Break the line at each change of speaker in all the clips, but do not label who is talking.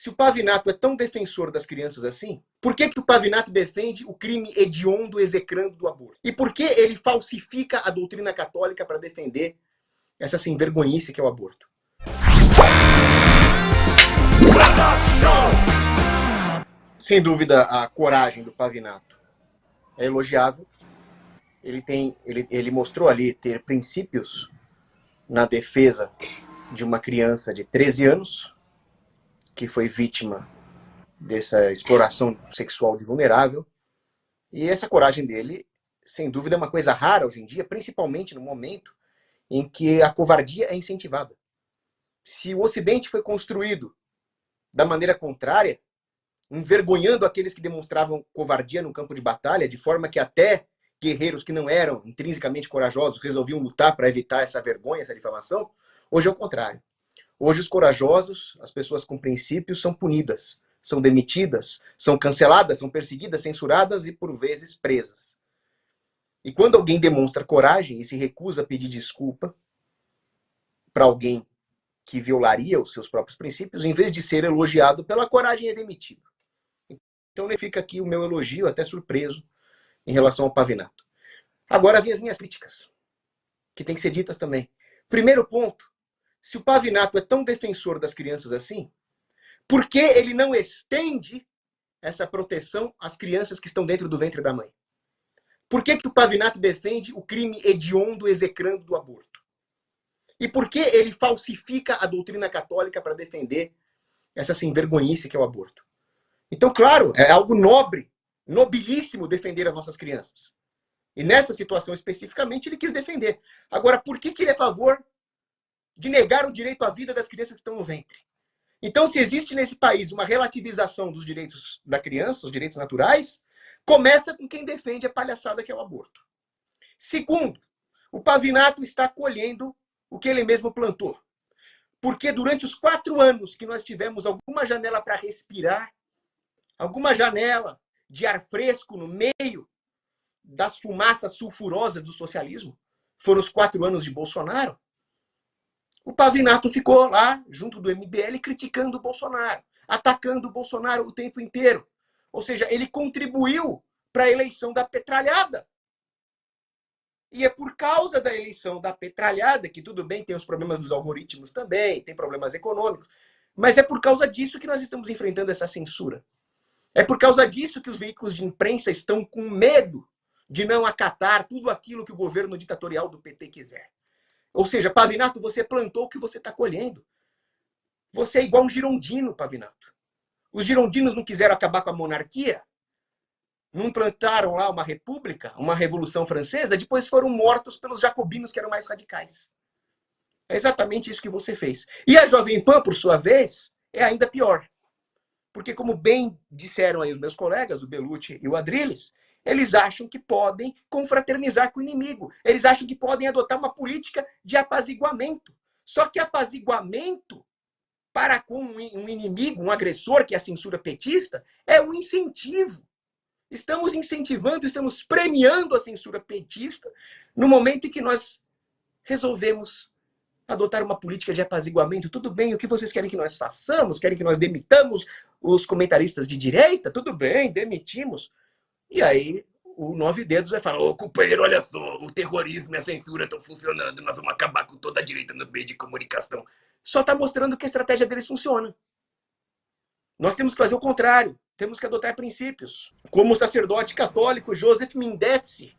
Se o Pavinato é tão defensor das crianças assim, por que o Pavinato defende o crime hediondo, execrando do aborto? E por que ele falsifica a doutrina católica para defender essa sem vergonhice que é o aborto? Sem dúvida, a coragem do Pavinato é elogiável. Ele mostrou ali ter princípios na defesa de uma criança de 13 anos, que foi vítima dessa exploração sexual de vulnerável. E essa coragem dele, sem dúvida, é uma coisa rara hoje em dia, principalmente no momento em que a covardia é incentivada. Se o Ocidente foi construído da maneira contrária, envergonhando aqueles que demonstravam covardia no campo de batalha, de forma que até guerreiros que não eram intrinsecamente corajosos resolviam lutar para evitar essa vergonha, essa difamação, hoje é o contrário. Hoje os corajosos, as pessoas com princípios, são punidas, são demitidas, são canceladas, são perseguidas, censuradas e, por vezes, presas. E quando alguém demonstra coragem e se recusa a pedir desculpa para alguém que violaria os seus próprios princípios, em vez de ser elogiado pela coragem, é demitido. Então fica aqui o meu elogio, até surpreso, em relação ao Pavinato. Agora vem as minhas críticas, que têm que ser ditas também. Primeiro ponto, se o Pavinato é tão defensor das crianças assim, por que ele não estende essa proteção às crianças que estão dentro do ventre da mãe? Por que o Pavinato defende o crime hediondo, execrando do aborto? E por que ele falsifica a doutrina católica para defender essa sem vergonhice que é o aborto? Então, claro, é algo nobre, nobilíssimo defender as nossas crianças. E nessa situação especificamente ele quis defender. Agora, por que ele é a favor de negar o direito à vida das crianças que estão no ventre? Então, se existe nesse país uma relativização dos direitos da criança, os direitos naturais, começa com quem defende a palhaçada que é o aborto. Segundo, o Pavinato está colhendo o que ele mesmo plantou. Porque durante os 4 anos que nós tivemos alguma janela para respirar, alguma janela de ar fresco no meio das fumaças sulfurosas do socialismo, foram os 4 anos de Bolsonaro, o Pavinato ficou lá, junto do MBL, criticando o Bolsonaro, atacando o Bolsonaro o tempo inteiro. Ou seja, ele contribuiu para a eleição da petralhada. E é por causa da eleição da petralhada, que tudo bem, tem os problemas dos algoritmos também, tem problemas econômicos, mas é por causa disso que nós estamos enfrentando essa censura. É por causa disso que os veículos de imprensa estão com medo de não acatar tudo aquilo que o governo ditatorial do PT quiser. Ou seja, Pavinato, você plantou o que você está colhendo. Você é igual um girondino, Pavinato. Os girondinos não quiseram acabar com a monarquia, não plantaram lá uma república, uma revolução francesa, depois foram mortos pelos jacobinos que eram mais radicais. É exatamente isso que você fez. E a Jovem Pan, por sua vez, é ainda pior. Porque, como bem disseram aí os meus colegas, o Bellucci e o Adrilles, eles acham que podem confraternizar com o inimigo. Eles acham que podem adotar uma política de apaziguamento. Só que apaziguamento para com um inimigo, um agressor, que é a censura petista, é um incentivo. Estamos incentivando, estamos premiando a censura petista no momento em que nós resolvemos adotar uma política de apaziguamento. Tudo bem, o que vocês querem que nós façamos? Querem que nós demitamos os comentaristas de direita? Tudo bem, demitimos. E aí o Nove Dedos vai falar: ô, companheiro, olha só, o terrorismo e a censura estão funcionando, nós vamos acabar com toda a direita no meio de comunicação. Só está mostrando que a estratégia deles funciona. Nós temos que fazer o contrário, temos que adotar princípios. Como o sacerdote católico Joseph Mindetsy,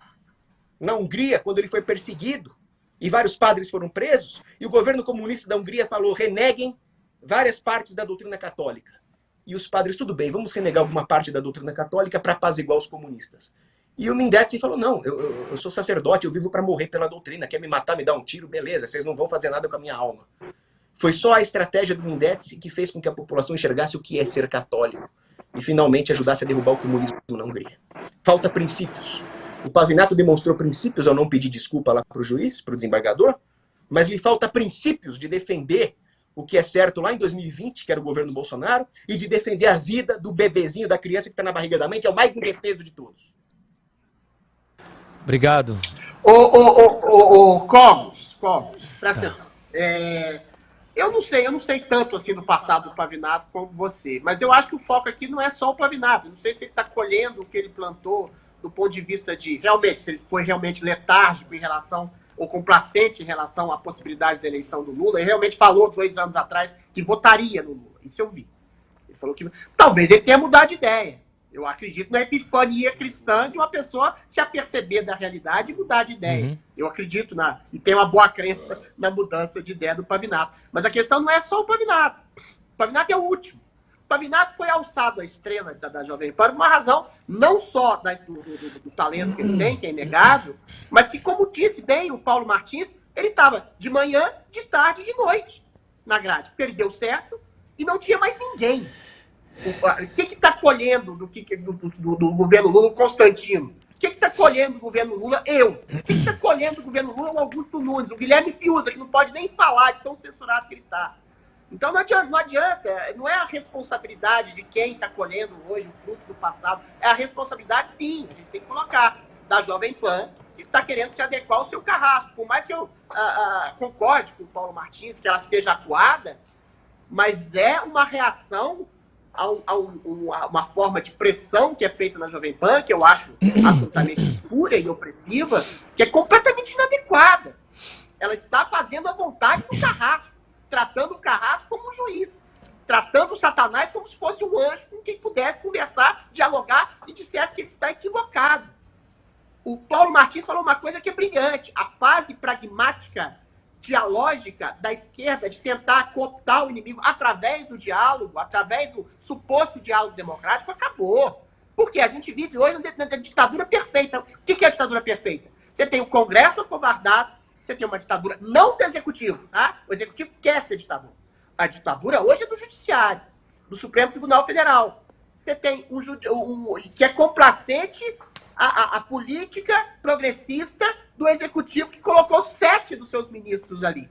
na Hungria, quando ele foi perseguido, e vários padres foram presos, e o governo comunista da Hungria falou: reneguem várias partes da doutrina católica. E os padres: tudo bem, vamos renegar alguma parte da doutrina católica para apaziguar os comunistas. E o Mindetsy falou: não, eu sou sacerdote, eu vivo para morrer pela doutrina, quer me matar, me dar um tiro, beleza, vocês não vão fazer nada com a minha alma. Foi só a estratégia do Mindetsy que fez com que a população enxergasse o que é ser católico e finalmente ajudasse a derrubar o comunismo na Hungria. Falta princípios. O Pavinato demonstrou princípios ao não pedir desculpa lá para o juiz, para o desembargador, mas lhe falta princípios de defender o que é certo lá em 2020, que era o governo Bolsonaro, e de defender a vida do bebezinho, da criança que está na barriga da mãe, que é o mais indefeso de todos.
Obrigado.
Cogos, presta atenção.
Eu não sei tanto assim do passado do Pavinato como você, mas eu acho que o foco aqui não é só o Pavinato. Eu não sei se ele está colhendo o que ele plantou do ponto de vista de, realmente, se ele foi realmente letárgico em relação, ou complacente em relação à possibilidade da eleição do Lula. Ele realmente falou 2 anos atrás que votaria no Lula. Isso eu vi. Ele falou que talvez ele tenha mudado de ideia. Eu acredito na epifania cristã de uma pessoa se aperceber da realidade e mudar de ideia. Uhum. Eu acredito e tenho uma boa crença na mudança de ideia do Pavinato. Mas a questão não é só o Pavinato. O Pavinato é o último. O Pavinato foi alçado à estrela da Jovem Pan por uma razão não só do talento que ele tem, que é inegável, mas que, como disse bem o Paulo Martins, ele estava de manhã, de tarde e de noite na grade. Porque ele deu certo e não tinha mais ninguém. O que está colhendo do governo Lula, o Constantino? O que está colhendo do governo Lula? Eu. O que está colhendo do governo Lula, o Augusto Nunes, o Guilherme Fiuza, que não pode nem falar de tão censurado que ele está. Então não adianta, não é a responsabilidade de quem está colhendo hoje o fruto do passado, é a responsabilidade, sim, a gente tem que colocar, da Jovem Pan, que está querendo se adequar ao seu carrasco. Por mais que eu concorde com o Paulo Martins, que ela esteja atuada, mas é uma reação a uma forma de pressão que é feita na Jovem Pan, que eu acho absolutamente espúria e opressiva, que é completamente inadequada. Ela está fazendo a vontade do carrasco, tratando o carrasco como um juiz, tratando o Satanás como se fosse um anjo com quem pudesse conversar, dialogar e dissesse que ele está equivocado. O Paulo Martins falou uma coisa que é brilhante. A fase pragmática, dialógica da esquerda de tentar cooptar o inimigo através do diálogo, através do suposto diálogo democrático, acabou. Porque a gente vive hoje na ditadura perfeita. O que é a ditadura perfeita? Você tem o Congresso acovardado, você tem uma ditadura não do Executivo, tá? O Executivo quer ser ditador. A ditadura hoje é do Judiciário, do Supremo Tribunal Federal. Você tem que é complacente a política progressista do Executivo, que colocou 7 dos seus ministros ali.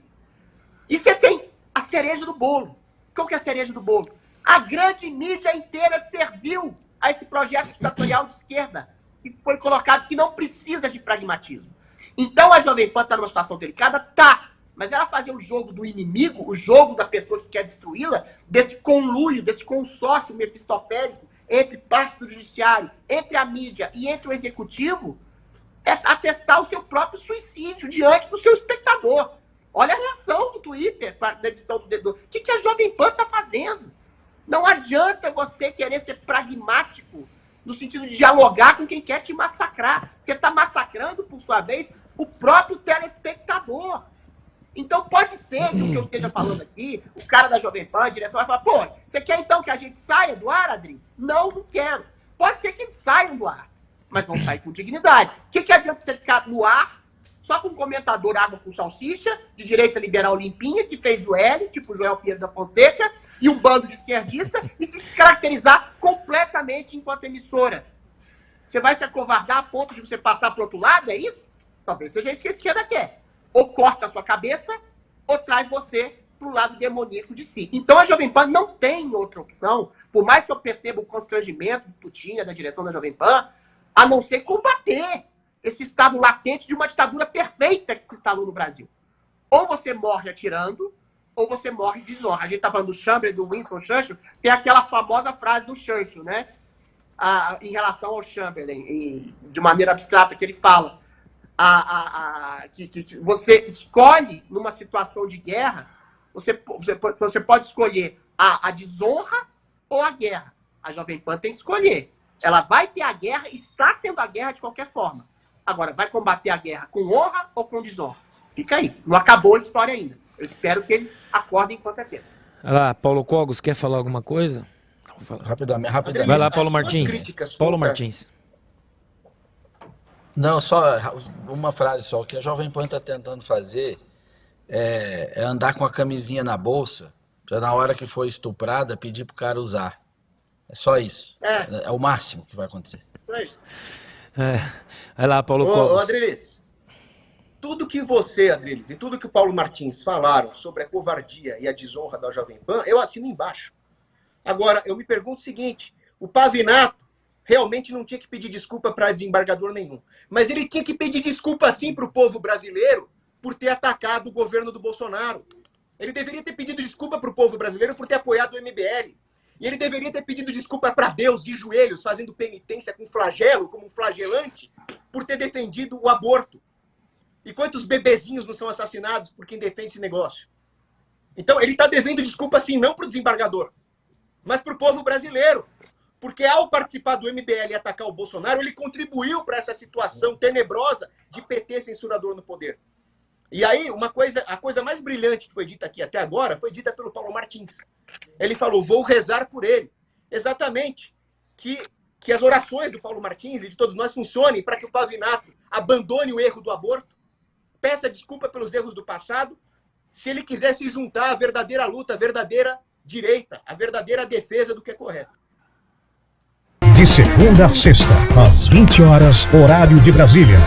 E você tem a cereja do bolo. Qual que é a cereja do bolo? A grande mídia inteira serviu a esse projeto ditatorial de esquerda, que foi colocado, que não precisa de pragmatismo. Então a Jovem Pan está numa situação delicada? Tá. Mas ela fazer o jogo do inimigo, o jogo da pessoa que quer destruí-la, desse conluio, desse consórcio mefistofélico entre parte do judiciário, entre a mídia e entre o executivo, é atestar o seu próprio suicídio diante do seu espectador. Olha a reação do Twitter da edição do dedo. O que a Jovem Pan está fazendo? Não adianta você querer ser pragmático no sentido de dialogar com quem quer te massacrar. Você está massacrando, por sua vez, o próprio telespectador. Então pode ser que o que eu esteja falando aqui, o cara da Jovem Pan, a direção, vai falar, pô, você quer então que a gente saia do ar, Adriles? Não, não quero. Pode ser que eles saiam do ar, mas vão sair com dignidade. O que adianta você ficar no ar só com um comentador água com salsicha, de direita liberal limpinha, que fez o L, tipo Joel Pinheiro da Fonseca, e um bando de esquerdista, e se descaracterizar completamente enquanto emissora? Você vai se acovardar a ponto de você passar para o outro lado, é isso? Talvez seja isso que a esquerda quer. Ou corta a sua cabeça, ou traz você para o lado demoníaco de si. Então a Jovem Pan não tem outra opção, por mais que eu perceba o constrangimento do Tutinha, da direção da Jovem Pan, a não ser combater esse estado latente de uma ditadura perfeita que se instalou no Brasil. Ou você morre atirando, ou você morre de desonra. A gente está falando do Chamberlain, do Winston Churchill, tem aquela famosa frase do Churchill, né? Em relação ao Chamberlain, de maneira abstrata, que ele fala que você escolhe, numa situação de guerra, você pode escolher a desonra ou a guerra. A Jovem Pan tem que escolher. Ela vai ter a guerra, está tendo a guerra de qualquer forma. Agora, vai combater a guerra com honra ou com desonra? Fica aí. Não acabou a história ainda. Eu espero que eles acordem enquanto é tempo.
Olha lá, Paulo Cogos, quer falar alguma coisa?
Rapidamente.
Vai lá, Paulo Martins. Paulo Martins.
Não, só uma frase só. O que a Jovem Pan está tentando fazer é andar com a camisinha na bolsa, para na hora que for estuprada, pedir pro cara usar. É só isso. É o máximo que vai acontecer.
Vai lá, Paulo Cogos.
Ô, Adriles, tudo que você, Adriles, e tudo que o Paulo Martins falaram sobre a covardia e a desonra da Jovem Pan, eu assino embaixo. Agora, eu me pergunto o seguinte, o Pavinato realmente não tinha que pedir desculpa para desembargador nenhum, mas ele tinha que pedir desculpa sim para o povo brasileiro por ter atacado o governo do Bolsonaro. Ele deveria ter pedido desculpa para o povo brasileiro por ter apoiado o MBL. E ele deveria ter pedido desculpa para Deus, de joelhos, fazendo penitência com flagelo, como um flagelante, por ter defendido o aborto. E quantos bebezinhos não são assassinados por quem defende esse negócio? Então, ele está devendo desculpa, sim, não para o desembargador, mas para o povo brasileiro. Porque ao participar do MBL e atacar o Bolsonaro, ele contribuiu para essa situação tenebrosa de PT censurador no poder. E aí, a coisa mais brilhante que foi dita aqui até agora foi dita pelo Paulo Martins. Ele falou, vou rezar por ele. Exatamente. Que as orações do Paulo Martins e de todos nós funcionem para que o Pavinato abandone o erro do aborto, peça desculpa pelos erros do passado, se ele quiser se juntar à verdadeira luta, à verdadeira direita, à verdadeira defesa do que é correto.
De segunda a sexta, às 20 horas, horário de Brasília.